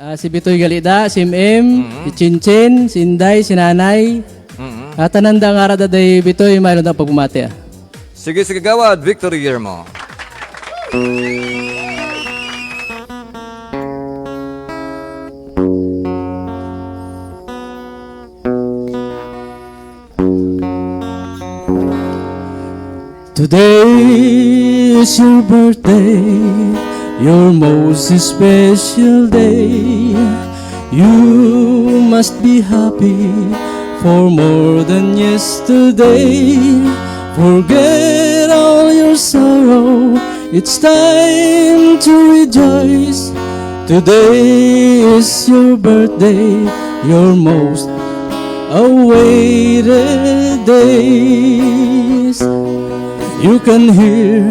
Si Bitoy Galida, si M, si Chinchin, si Inday, si Nanay. At ananda nga rada day Bitoy, mayroon na pagmumati. Sige, sige, gawad, Victory Guillermo. Today is your birthday, your most special day. You must be happy for more than yesterday. Forget all your sorrow, it's time to rejoice. Today is your birthday, your most awaited days. You can hear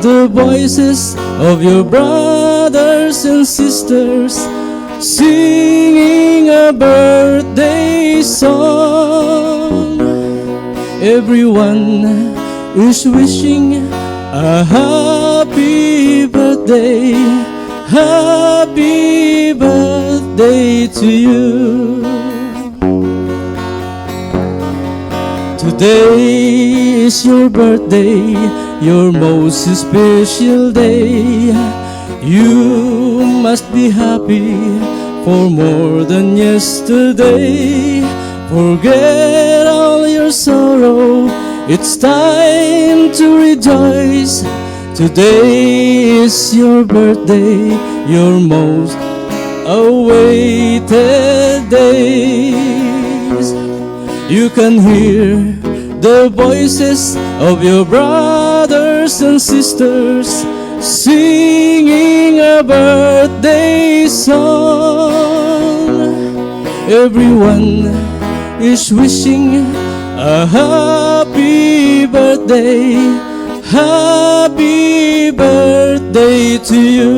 the voices of your brothers and sisters singing a birthday song. Everyone is wishing a happy birthday to you. Today is your birthday, your most special day. You must be happy for more than yesterday. Forget all your sorrow, it's time to rejoice. Today is your birthday, your most awaited days. You can hear the voices of your brothers and sisters singing a birthday song. Everyone is wishing a happy birthday to you.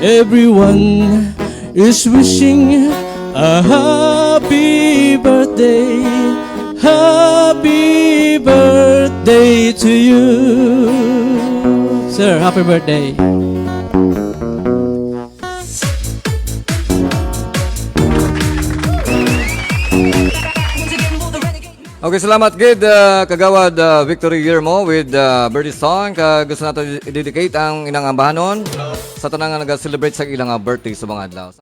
Everyone is wishing a happy birthday to you. Sir, happy birthday. Okay, salamat gid kagawad Victory Guillermo with birthday song. Gusto nato i-dedicate ang inang ambahanon sa tanang nga nag-celebrate sa ilang birthday sa mga adlaw.